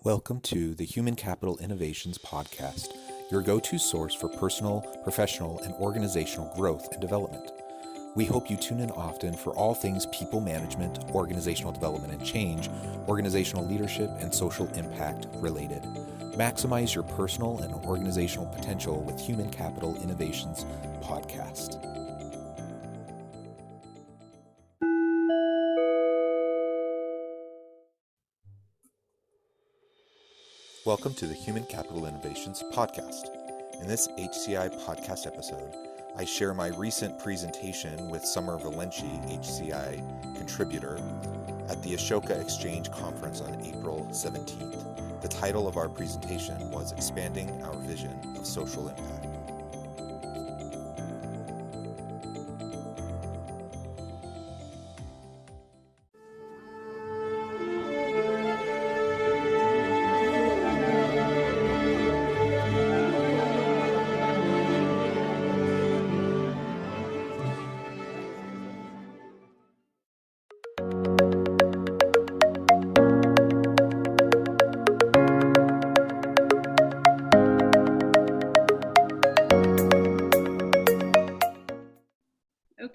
Welcome to the Human Capital Innovations Podcast, your go-to source for personal, professional, and organizational growth and development. We hope you tune in often for all things people management, organizational development and change, organizational leadership, and social impact related. Maximize your personal and organizational potential with Human Capital Innovations Podcast. Welcome to the Human Capital Innovations Podcast. In this HCI Podcast episode, I share my recent presentation with Summer Valente, HCI Contributor, at the Ashoka Exchange conference on April 17th. The title of our presentation was Expanding Our Vision of Social Impact.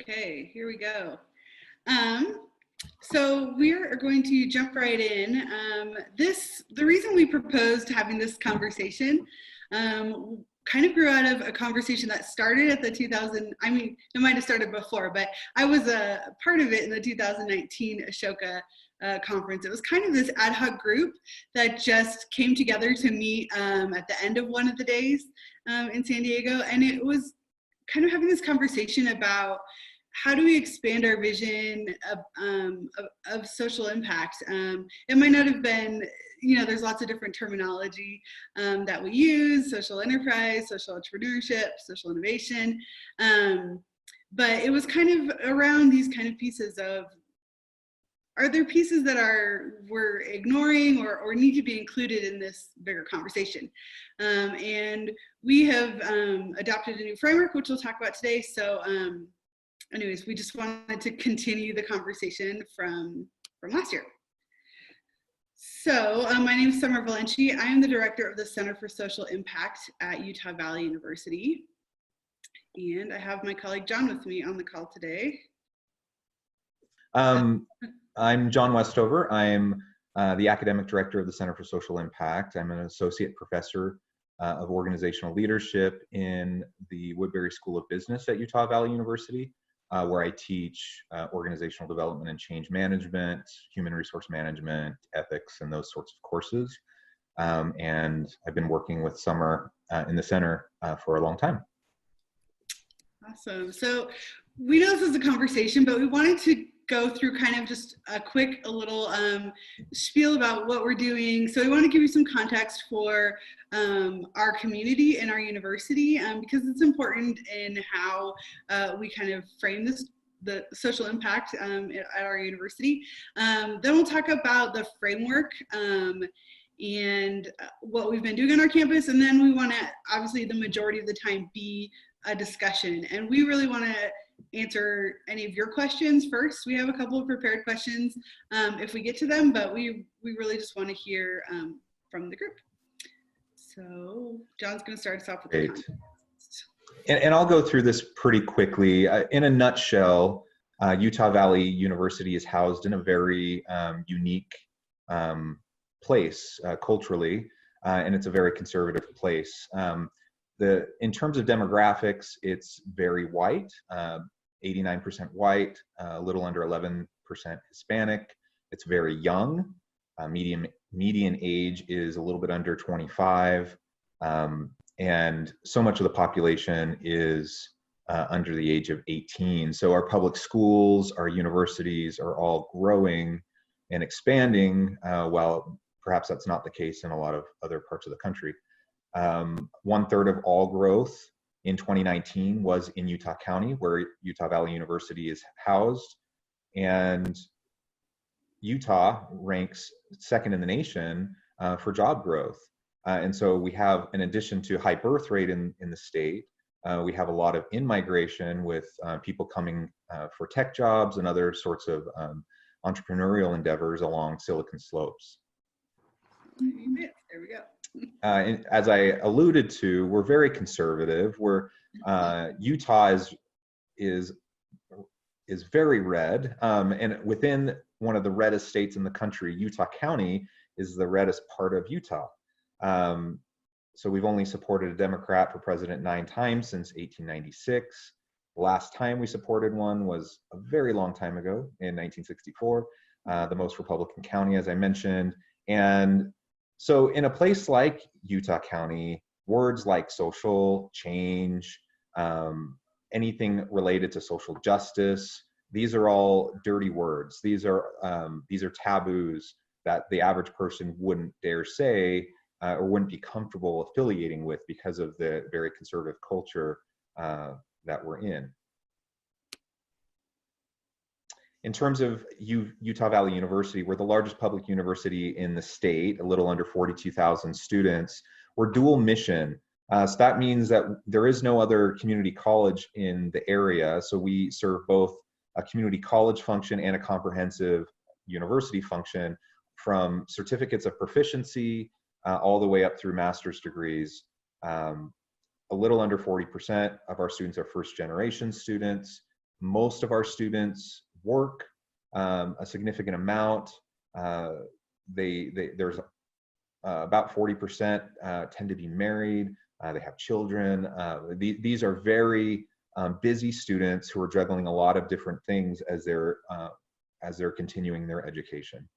Okay, here we go. So we're going to jump right in. The reason we proposed having this conversation kind of grew out of a conversation that started at the it might have started before, but I was a part of it in the 2019 Ashoka conference. It was kind of this ad hoc group that just came together to meet at the end of one of the days in San Diego, and it was kind of having this conversation about how do we expand our vision of social impact. It might not have been, there's lots of different terminology that we use: social enterprise, social entrepreneurship, social innovation. But it was kind of around these kind of pieces of, are there pieces that we're ignoring or need to be included in this bigger conversation? And we have adopted a new framework, which we'll talk about today. So anyways, we just wanted to continue the conversation from last year. So my name is Summer Valente. I am the director of the Center for Social Impact at Utah Valley University. And I have my colleague John with me on the call today. I'm John Westover. I'm the academic director of the Center for Social Impact. I'm an associate professor of organizational leadership in the Woodbury School of Business at Utah Valley University, where I teach organizational development and change management, human resource management, ethics, and those sorts of courses. And I've been working with Summer in the center for a long time. Awesome. So we know this is a conversation, but we wanted to go through kind of just a little spiel about what we're doing. So we want to give you some context for our community and our university, because it's important in how we kind of frame the social impact at our university. Then we'll talk about the framework and what we've been doing on our campus. And then we want to, obviously the majority of the time, be a discussion. And we really want to answer any of your questions first. We have a couple of prepared questions if we get to them, but we really just want to hear from the group. So John's going to start us off with the context. And I'll go through this pretty quickly. In a nutshell, Utah Valley University is housed in a very unique place culturally, and it's a very conservative place. In terms of demographics, it's very white, 89% white, a little under 11% Hispanic. It's very young. Median age is a little bit under 25. And so much of the population is under the age of 18. So our public schools, our universities are all growing and expanding, while perhaps that's not the case in a lot of other parts of the country. 1/3 of all growth in 2019 was in Utah County, where Utah Valley University is housed. And Utah ranks second in the nation for job growth. And so we have, in addition to high birth rate in the state, we have a lot of in-migration with people coming for tech jobs and other sorts of entrepreneurial endeavors along Silicon Slopes. There we go. And as I alluded to, we're very conservative. Utah is very red, and within one of the reddest states in the country, Utah County is the reddest part of Utah. So we've only supported a Democrat for president 9 times since 1896. The last time we supported one was a very long time ago in 1964, the most Republican county, as I mentioned. And so in a place like Utah County, words like social change, anything related to social justice, these are all dirty words. These are taboos that the average person wouldn't dare say or wouldn't be comfortable affiliating with because of the very conservative culture that we're in. In terms of Utah Valley University, we're the largest public university in the state, a little under 42,000 students. We're dual mission. So that means that there is no other community college in the area. So we serve both a community college function and a comprehensive university function, from certificates of proficiency all the way up through master's degrees. A little under 40% of our students are first generation students. Most of our students work a significant amount. There's about 40% tend to be married. They have children. These are very busy students who are juggling a lot of different things as they're continuing their education.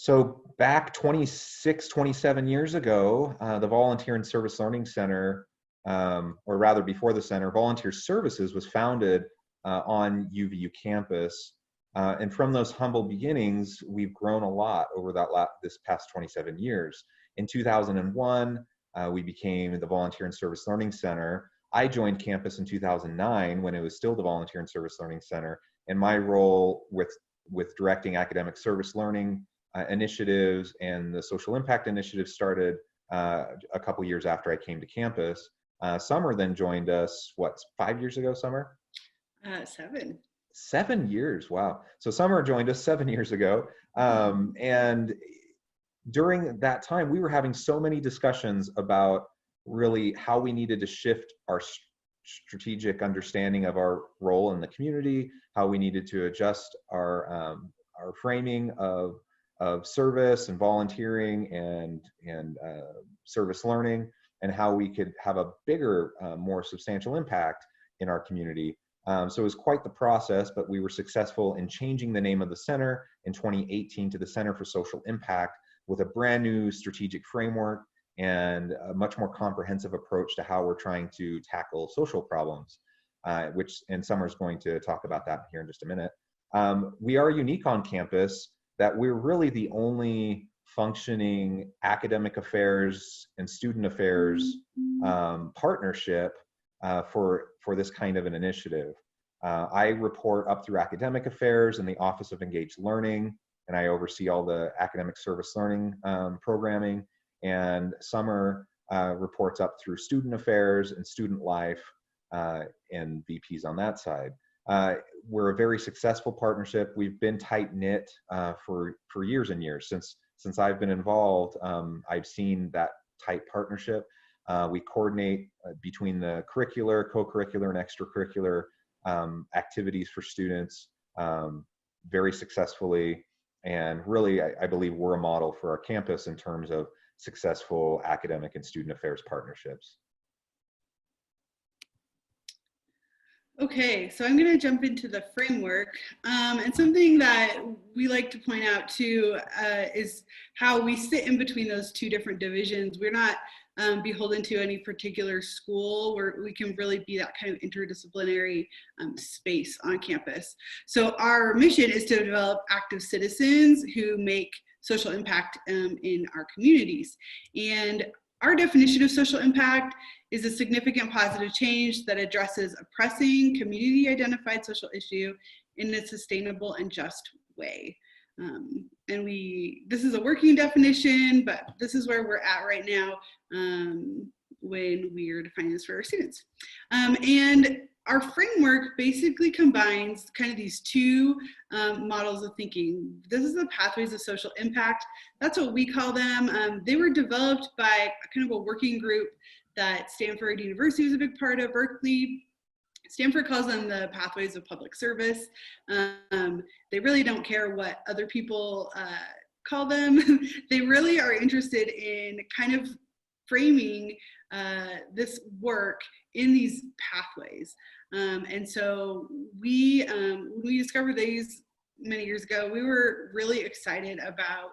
So back 27 years ago, the Volunteer and Service Learning Center, or rather before the center, Volunteer Services was founded on UVU campus. And from those humble beginnings, we've grown a lot over this past 27 years. In 2001, we became the Volunteer and Service Learning Center. I joined campus in 2009 when it was still the Volunteer and Service Learning Center, and my role with directing academic service learning initiatives and the social impact initiative started a couple years after I came to campus. Summer then joined us, 5 years ago, Summer? 7. 7 years, wow. So Summer joined us 7 years ago. And during that time, we were having so many discussions about really how we needed to shift our strategic understanding of our role in the community, how we needed to adjust our framing of service and volunteering and service learning, and how we could have a bigger, more substantial impact in our community. So it was quite the process, but we were successful in changing the name of the center in 2018 to the Center for Social Impact, with a brand new strategic framework and a much more comprehensive approach to how we're trying to tackle social problems, and Summer's going to talk about that here in just a minute. We are unique on campus that we're really the only functioning academic affairs and student affairs partnership for this kind of an initiative. I report up through academic affairs in the Office of Engaged Learning, and I oversee all the academic service learning programming. And Summer reports up through student affairs and student life and VPs on that side. We're a very successful partnership. We've been tight-knit for years and years. Since I've been involved, I've seen that tight partnership. We coordinate between the curricular, co-curricular, and extracurricular activities for students very successfully. And really, I believe we're a model for our campus in terms of successful academic and student affairs partnerships. Okay, so I'm going to jump into the framework. And something that we like to point out too is how we sit in between those two different divisions. We're not beholden to any particular school, where we can really be that kind of interdisciplinary space on campus. So our mission is to develop active citizens who make social impact in our communities. And our definition of social impact is a significant positive change that addresses a pressing community-identified social issue in a sustainable and just way. And this is a working definition, but this is where we're at right now when we're defining this for our students. And our framework basically combines kind of these two models of thinking. This is the pathways of social impact. That's what we call them. They were developed by kind of a working group that Stanford University is a big part of, Berkeley. Stanford calls them the pathways of public service. They really don't care what other people call them. They really are interested in kind of framing this work in these pathways. And so when we discovered these many years ago, we were really excited about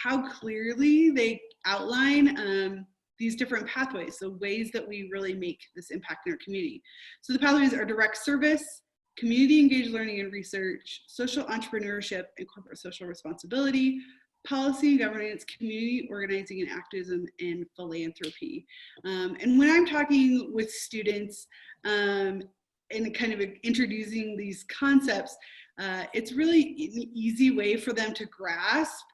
how clearly they outline these different pathways, so ways that we really make this impact in our community. So the pathways are direct service, community engaged learning and research, social entrepreneurship and corporate social responsibility, policy and governance, community organizing and activism, and philanthropy. And when I'm talking with students and kind of introducing these concepts, it's really an easy way for them to grasp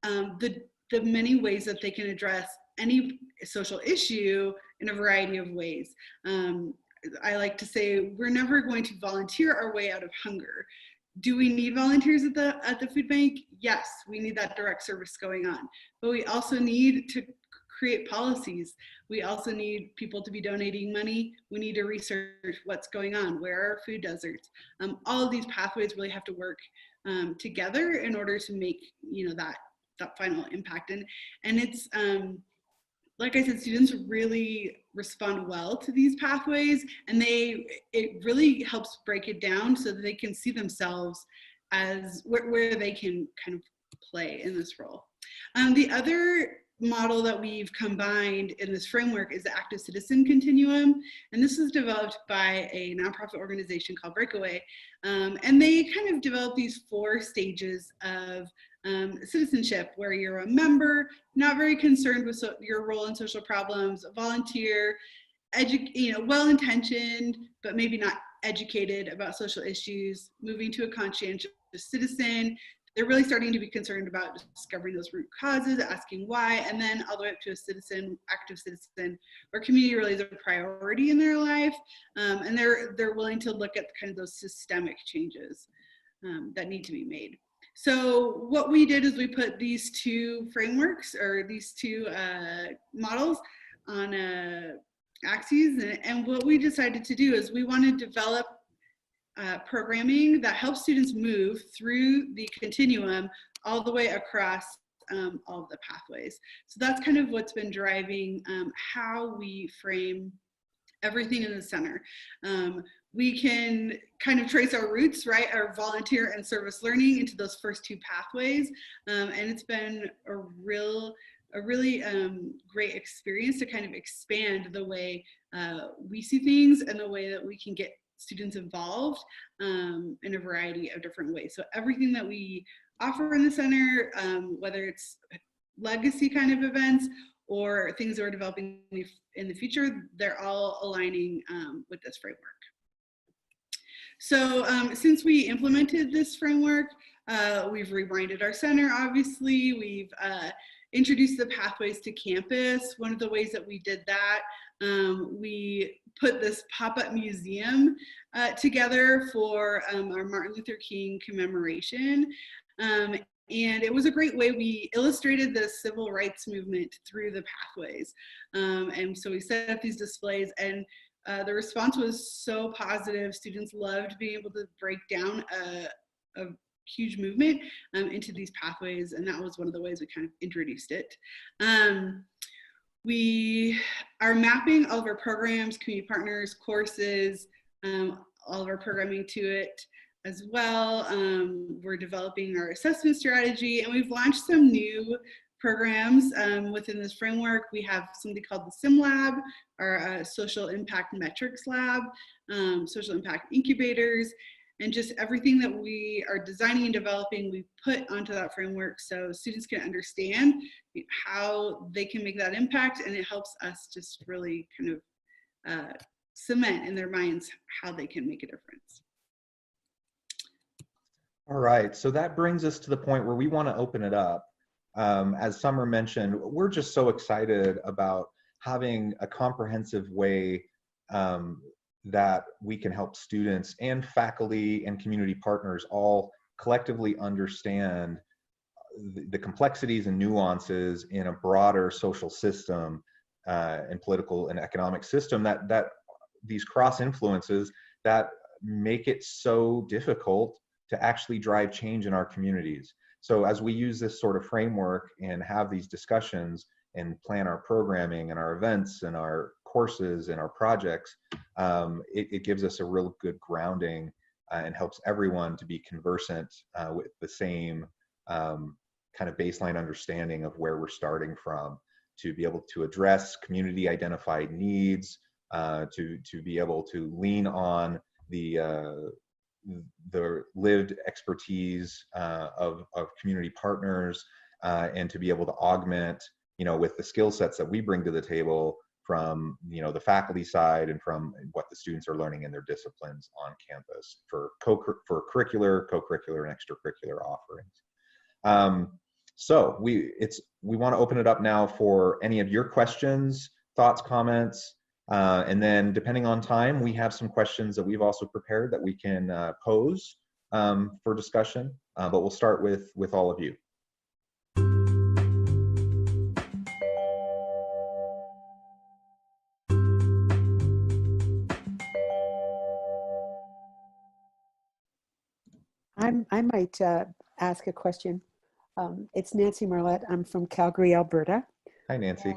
the many ways that they can address any social issue in a variety of ways. I like to say we're never going to volunteer our way out of hunger. Do we need volunteers at the food bank? Yes, we need that direct service going on. But we also need to create policies. We also need people to be donating money. We need to research what's going on. Where are food deserts? All of these pathways really have to work together in order to make that final impact. And it's like I said, students really respond well to these pathways, and it really helps break it down so that they can see themselves as where they can kind of play in this role. The other model that we've combined in this framework is the active citizen continuum, and this was developed by a nonprofit organization called Breakaway, and they kind of developed these 4 stages of citizenship, where you're a member, not very concerned with your role in social problems, a volunteer, well-intentioned, but maybe not educated about social issues, moving to a conscientious citizen. They're really starting to be concerned about discovering those root causes, asking why, and then all the way up to a citizen, active citizen, where community really is a priority in their life, and they're willing to look at kind of those systemic changes that need to be made. So what we did is we put these 2 frameworks, or these 2 models on axes, and what we decided to do is we want to develop programming that helps students move through the continuum all the way across all of the pathways. So that's kind of what's been driving how we frame everything in the center. We can kind of trace our roots, right, our volunteer and service learning into those first 2 pathways, and it's been a really great experience to kind of expand the way we see things and the way that we can get students involved in a variety of different ways. So everything that we offer in the center, whether it's legacy kind of events or things that we're developing in the future, they're all aligning with this framework. So since we implemented this framework, we've rebranded our center, obviously. We've introduced the pathways to campus. One of the ways that we did that, we put this pop-up museum together for our Martin Luther King commemoration. And it was a great way. We illustrated the civil rights movement through the pathways. And so we set up these displays, and the response was so positive. Students loved being able to break down a huge movement into these pathways, and that was one of the ways we kind of introduced it. We are mapping all of our programs, community partners, courses, all of our programming to it as well. We're developing our assessment strategy, and we've launched some new programs within this framework. We have something called the SIM Lab, our Social Impact Metrics Lab, Social Impact Incubators, and just everything that we are designing and developing, we put onto that framework so students can understand how they can make that impact, and it helps us just really kind of cement in their minds how they can make a difference. All right, so that brings us to the point where we want to open it up. As Summer mentioned, we're just so excited about having a comprehensive way that we can help students and faculty and community partners all collectively understand the complexities and nuances in a broader social system and political and economic system, that these cross influences that make it so difficult to actually drive change in our communities. So as we use this sort of framework and have these discussions and plan our programming and our events and our courses and our projects, it gives us a real good grounding and helps everyone to be conversant with the same kind of baseline understanding of where we're starting from, to be able to address community identified needs, to be able to lean on the lived expertise of community partners, and to be able to augment, with the skill sets that we bring to the table from, the faculty side and from what the students are learning in their disciplines on campus for curricular, co-curricular, and extracurricular offerings. So we want to open it up now for any of your questions, thoughts, comments, and then depending on time, we have some questions that we've also prepared that we can pose for discussion, but we'll start with all of you. I might ask a question. It's Nancy Marlette. I'm from Calgary, Alberta. Hi, Nancy.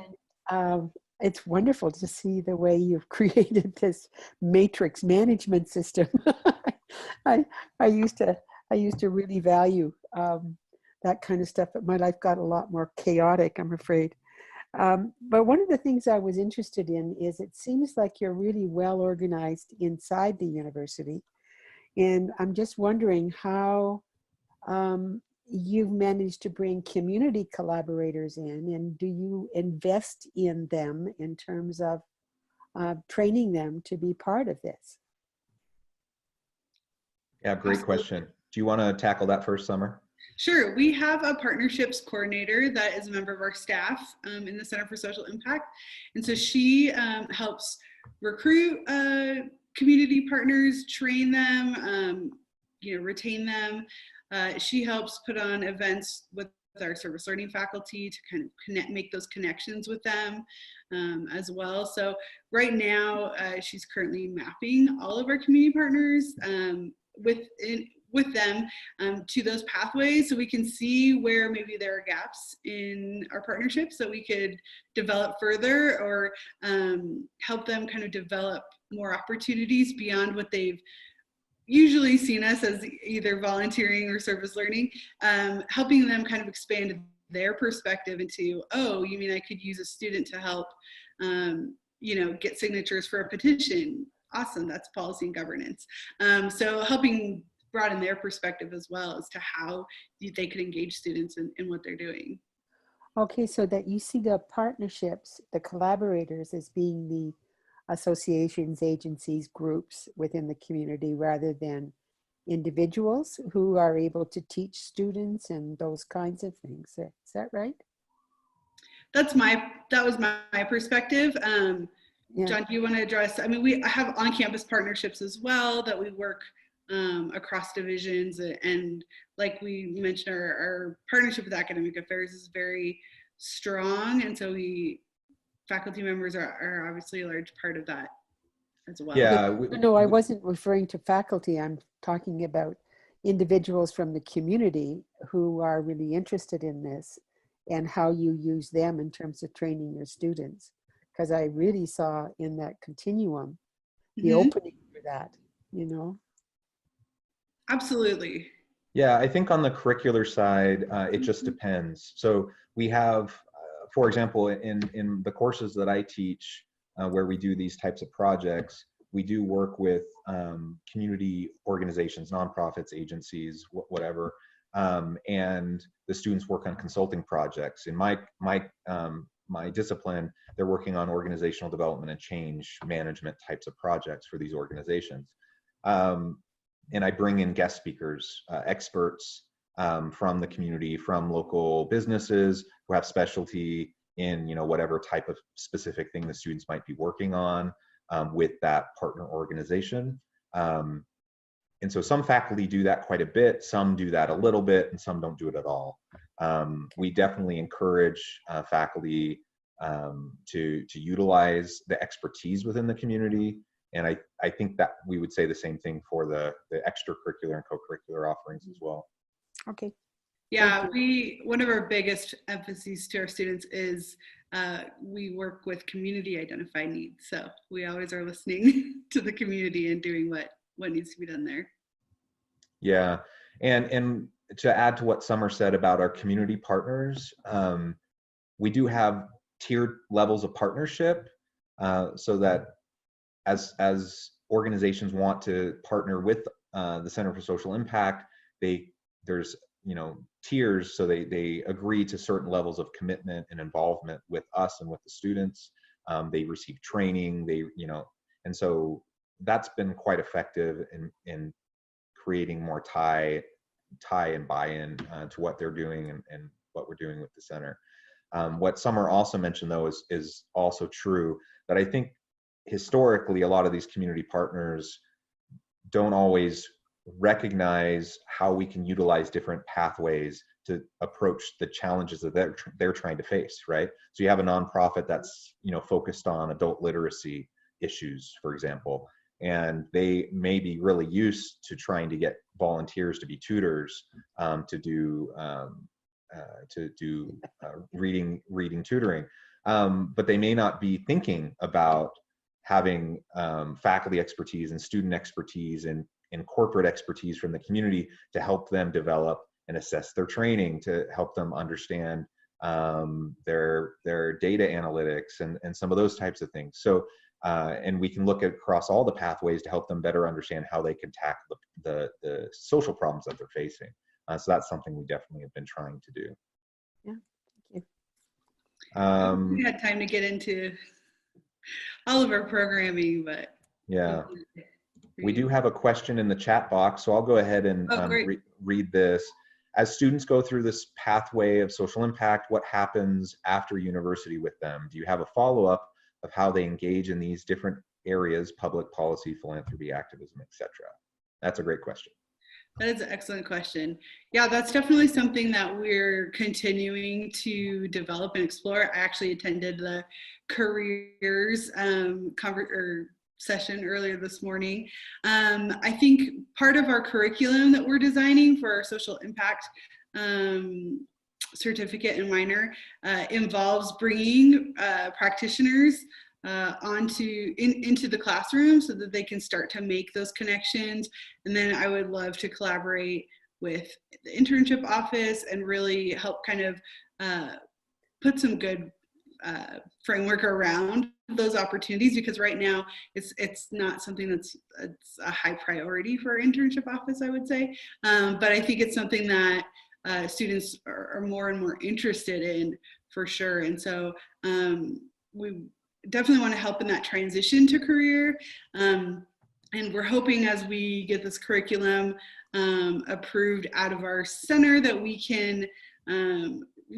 And, it's wonderful to see the way you've created this matrix management system. I used to really value that kind of stuff, but my life got a lot more chaotic, I'm afraid. But one of the things I was interested in is it seems like you're really well organized inside the university. And I'm just wondering how you've managed to bring community collaborators in, and do you invest in them in terms of training them to be part of this? Yeah, great question. Do you want to tackle that first, Summer? Sure. We have a partnerships coordinator that is a member of our staff in the Center for Social Impact. And so she helps recruit community partners, train them, retain them. She helps put on events with our service learning faculty to kind of make those connections with them as well. So right now, she's currently mapping all of our community partners with them to those pathways, so we can see where maybe there are gaps in our partnerships that we could develop further, or help them kind of develop more opportunities beyond what they've usually seen us as, either volunteering or service learning, helping them kind of expand their perspective into, oh, you mean I could use a student to help, get signatures for a petition? Awesome, that's policy and governance. So helping broaden their perspective as well as to how they could engage students in what they're doing. Okay, so that you see the partnerships, the collaborators, as being the associations, agencies, groups within the community rather than individuals who are able to teach students and those kinds of things. Is that right? That was my perspective. Yeah. John, do you want to address? I mean, we have on-campus partnerships as well that we work across divisions, and like we mentioned, our partnership with academic affairs is very strong, and so faculty members are obviously a large part of that as well. Yeah. No, I wasn't referring to faculty. I'm talking about individuals from the community who are really interested in this, and how you use them in terms of training your students. Because I really saw in that continuum the opening for that, Absolutely. Yeah, I think on the curricular side, it just depends. So we have, for example, in the courses that I teach, where we do these types of projects, we do work with community organizations, nonprofits, agencies, whatever, and the students work on consulting projects. In my discipline, they're working on organizational development and change management types of projects for these organizations. And I bring in guest speakers, experts from the community, from local businesses who have specialty in, whatever type of specific thing the students might be working on. with that partner organization. And so some faculty do that quite a bit, some do that a little bit, and some don't do it at all. We definitely encourage faculty to utilize the expertise within the community. And I think that we would say the same thing for the extracurricular and co-curricular offerings as well. Okay. Yeah, one of our biggest emphases to our students is we work with community identified needs. So we always are listening to the community and doing what needs to be done there. Yeah, and to add to what Summer said about our community partners, we do have tiered levels of partnership, so that as organizations want to partner with the Center for Social Impact, there's tiers, so they agree to certain levels of commitment and involvement with us and with the students. They receive training, and so that's been quite effective in creating more tie and buy-in to what they're doing and what we're doing with the center. What Summer also mentioned, though, is also true, that I think historically a lot of these community partners don't always recognize how we can utilize different pathways to approach the challenges that they're trying to face, right? So you have a nonprofit that's focused on adult literacy issues, for example, and they may be really used to trying to get volunteers to be tutors, to do reading tutoring, but they may not be thinking about having faculty expertise and student expertise and corporate expertise from the community to help them develop and assess their training, to help them understand their data analytics and some of those types of things. So and we can look across all the pathways to help them better understand how they can tackle the social problems that they're facing. So that's something we definitely have been trying to do. Yeah, thank you. We had time to get into all of our programming, but yeah. We do have a question in the chat box, so I'll go ahead and read this. As students go through this pathway of social impact, what happens after university with them? Do you have a follow-up of how they engage in these different areas, public policy, philanthropy, activism, etc.? That's a great question. That is an excellent question. Yeah, that's definitely something that we're continuing to develop and explore. I actually attended the careers session earlier this morning. I think part of our curriculum that we're designing for our social impact certificate and minor involves bringing practitioners into the classroom so that they can start to make those connections. And then I would love to collaborate with the internship office and really help kind of put some good framework around those opportunities, because right now it's not something it's a high priority for our internship office, I would say. But I think it's something that students are more and more interested in, for sure. And so we definitely want to help in that transition to career. And we're hoping, as we get this curriculum approved out of our center, that we can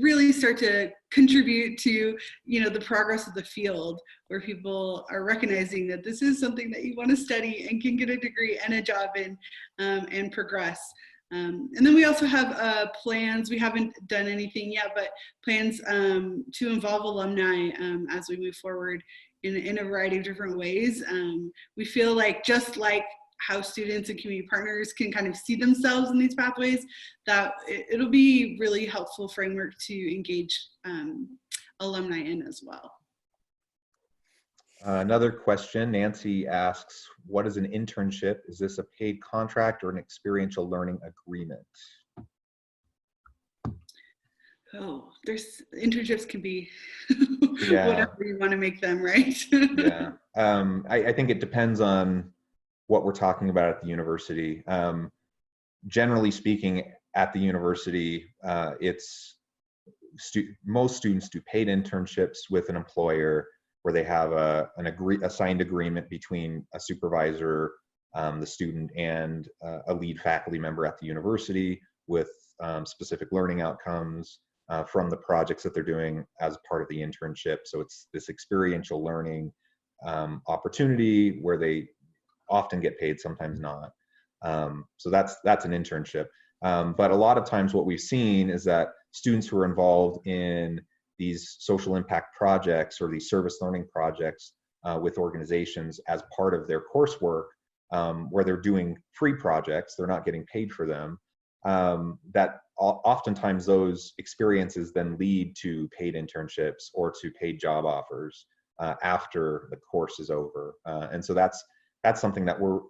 really start to contribute to the progress of the field, where people are recognizing that this is something that you want to study and can get a degree and a job in, and progress. And then we also have plans. We haven't done anything yet, but plans to involve alumni as we move forward in a variety of different ways. We feel like, just like how students and community partners can kind of see themselves in these pathways, that it'll be really helpful framework to engage alumni in as well. Another question, Nancy asks, what is an internship? Is this a paid contract or an experiential learning agreement? Oh, internships can be yeah. whatever you want to make them, right? Yeah, I think it depends on what we're talking about at the university. Generally speaking, at the university, most students do paid internships with an employer, where they have a signed agreement between a supervisor, the student, and a lead faculty member at the university, with specific learning outcomes from the projects that they're doing as part of the internship. So it's this experiential learning opportunity where they often get paid, sometimes not. So that's an internship. But a lot of times what we've seen is that students who are involved in these social impact projects or these service learning projects with organizations as part of their coursework, where they're doing free projects, they're not getting paid for them, that oftentimes those experiences then lead to paid internships or to paid job offers after the course is over. And so that's something that we're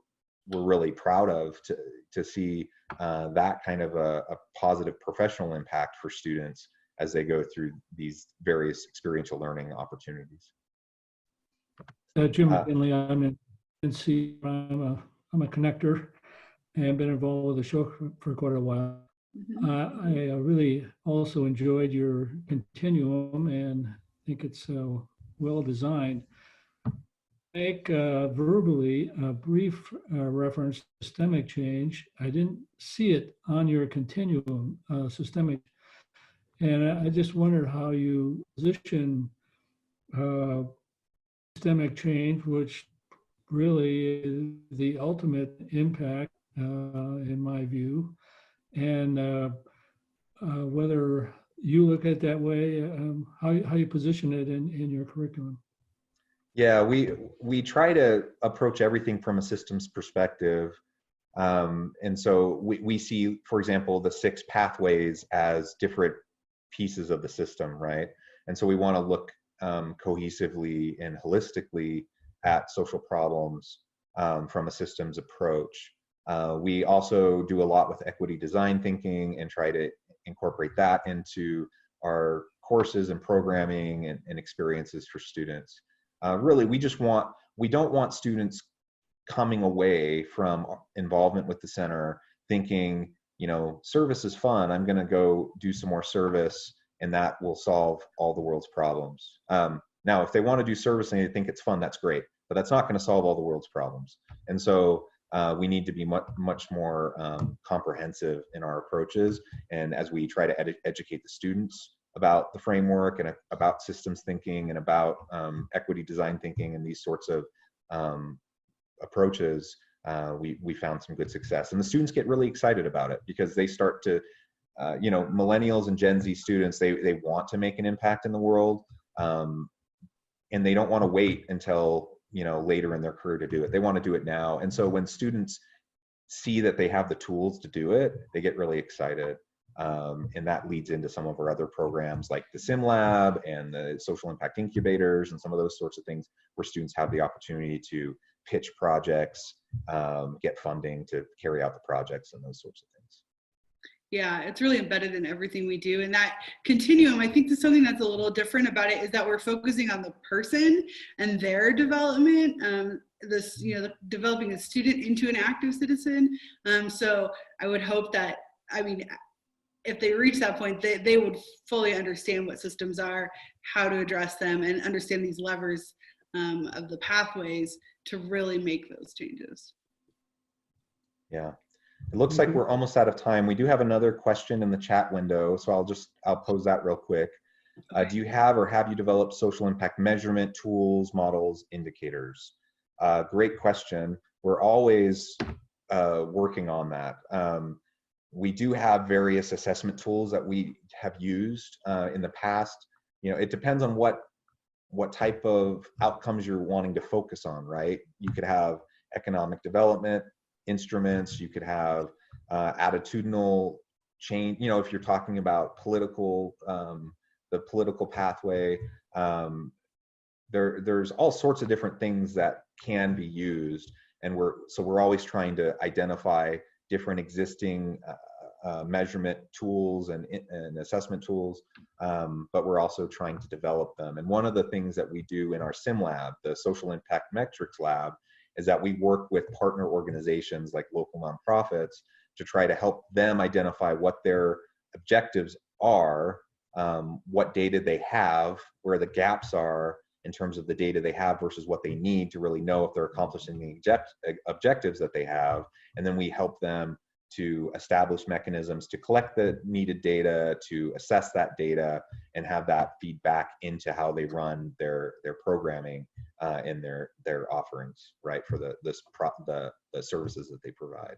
really proud of, to see that kind of a positive professional impact for students as they go through these various experiential learning opportunities. Jim McKinley, I'm in I'm a connector and been involved with Ashoka for quite a while. I really also enjoyed your continuum and think it's well designed. Make verbally a brief reference to systemic change. I didn't see it on your continuum, systemic, and I just wondered how you position systemic change, which really is the ultimate impact, in my view, and whether you look at it that way, how you position it in your curriculum. Yeah, we try to approach everything from a systems perspective. And so we see, for example, the 6 pathways as different pieces of the system, right? And so we want to look cohesively and holistically at social problems from a systems approach. We also do a lot with equity design thinking and try to incorporate that into our courses and programming and experiences for students. Really, we don't want students coming away from involvement with the center thinking, service is fun, I'm going to go do some more service and that will solve all the world's problems. Now, if they want to do service and they think it's fun, that's great, but that's not going to solve all the world's problems. And so we need to be much more comprehensive in our approaches. And as we try to educate the students about the framework and about systems thinking and about equity design thinking and these sorts of approaches, we found some good success. And the students get really excited about it because they start to, millennials and Gen Z students, they want to make an impact in the world, and they don't want to wait until later in their career to do it. They want to do it now. And so when students see that they have the tools to do it, they get really excited. And that leads into some of our other programs like the Sim Lab and the Social Impact Incubators and some of those sorts of things where students have the opportunity to pitch projects, get funding to carry out the projects and those sorts of things. Yeah, it's really embedded in everything we do. And that continuum, I think there's something that's a little different about it is that we're focusing on the person and their development, developing a student into an active citizen. So I would hope that, if they reach that point, they would fully understand what systems are, how to address them, and understand these levers of the pathways to really make those changes. Yeah. It looks like we're almost out of time. We do have another question in the chat window, so I'll pose that real quick. Do you have or have you developed social impact measurement tools, models, indicators? Great question. We're always working on that. We do have various assessment tools that we have used in the past. It depends on what type of outcomes you're wanting to focus on, right? You could have economic development instruments, you could have attitudinal change, if you're talking about political, the political pathway, there's all sorts of different things that can be used. And we're always trying to identify different existing measurement tools and assessment tools, but we're also trying to develop them. And one of the things that we do in our Sim Lab, the Social Impact Metrics Lab, is that we work with partner organizations like local nonprofits to try to help them identify what their objectives are, what data they have, where the gaps are in terms of the data they have versus what they need to really know if they're accomplishing the objectives that they have. And then we help them to establish mechanisms to collect the needed data, to assess that data, and have that feed back into how they run their programming and their offerings, right, for the services that they provide.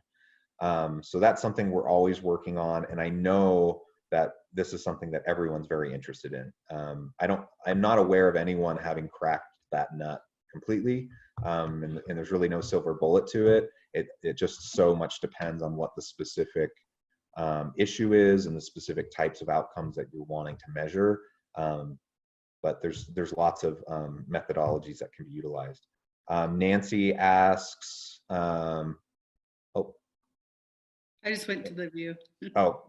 So that's something we're always working on, and I know that this is something that everyone's very interested in. I'm not aware of anyone having cracked that nut completely, and there's really no silver bullet to it. It just so much depends on what the specific issue is and the specific types of outcomes that you're wanting to measure. But there's lots of methodologies that can be utilized. Nancy asks, I just went to the view.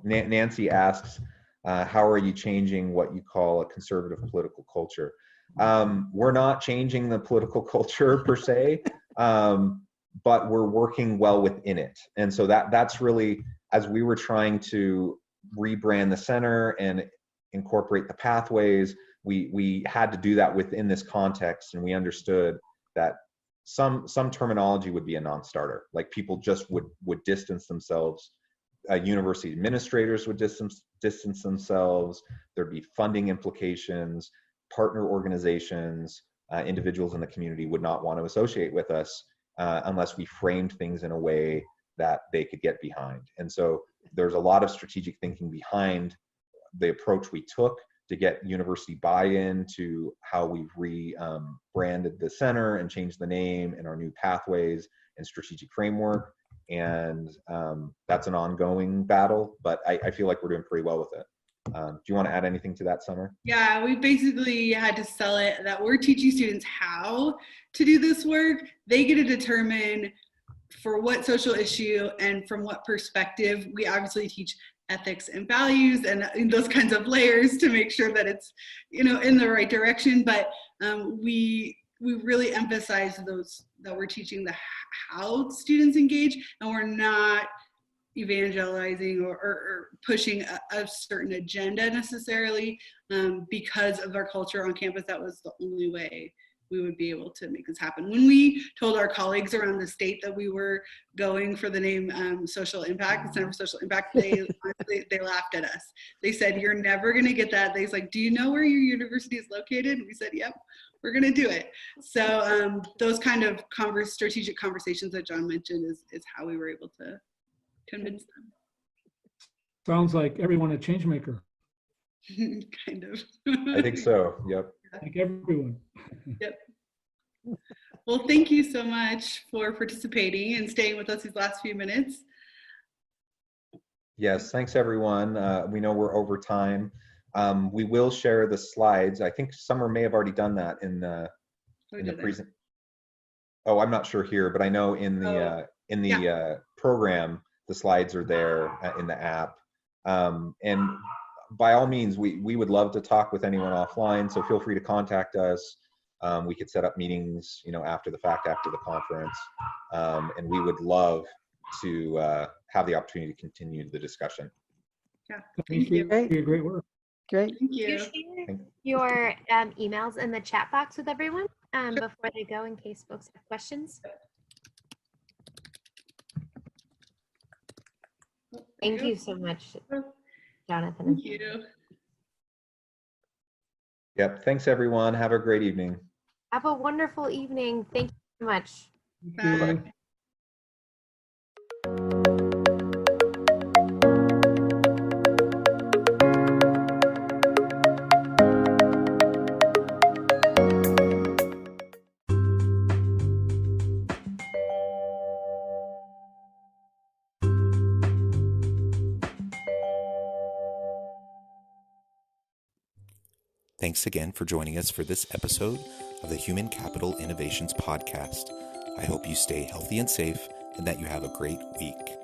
Nancy asks, how are you changing what you call a conservative political culture? We're not changing the political culture per se, but we're working well within it. And so that's really, as we were trying to rebrand the center and incorporate the pathways, we had to do that within this context, and we understood that some terminology would be a non-starter. Like, people just would distance themselves. University administrators would distance themselves. There'd be funding implications. Partner organizations, individuals in the community would not want to associate with us unless we framed things in a way that they could get behind. And so there's a lot of strategic thinking behind the approach we took to get university buy-in to how we've rebranded the center and changed the name and our new pathways and strategic framework. And that's an ongoing battle, but I feel like we're doing pretty well with it. Do you want to add anything to that, Summer? Yeah, we basically had to sell it that we're teaching students how to do this work. They get to determine for what social issue and from what perspective. We obviously teach ethics and values and those kinds of layers to make sure that it's, in the right direction. But we really emphasize those, that we're teaching the how students engage, and we're not evangelizing or pushing a certain agenda necessarily, because of our culture on campus. That was the only way we would be able to make this happen. When we told our colleagues around the state that we were going for the name Social Impact, the Center for Social Impact, they laughed at us. They said, "You're never going to get that." They was like, "Do you know where your university is located?" And we said, "Yep, we're going to do it." So those kind of strategic conversations that John mentioned is how we were able to convince them. Sounds like everyone a change maker. Kind of. I think so. Yep. Like everyone. Yep. Well, thank you so much for participating and staying with us these last few minutes. Yes, thanks everyone. We know we're over time. We will share the slides. I think Summer may have already done that in the present. Oh, I'm not sure here, but I know in the program, the slides are there in the app. And by all means, we would love to talk with anyone offline, so feel free to contact us. We could set up meetings, after the fact, after the conference, and we would love to have the opportunity to continue the discussion. Yeah, Thank you for your great work. Great. Thank you. Share your emails in the chat box with everyone before they go, in case folks have questions. Thank you so much, Jonathan. Thank you. Yep. Thanks, everyone. Have a great evening. Have a wonderful evening. Thank you so much. Bye. Thanks again for joining us for this episode of the Human Capital Innovations Podcast. I hope you stay healthy and safe and that you have a great week.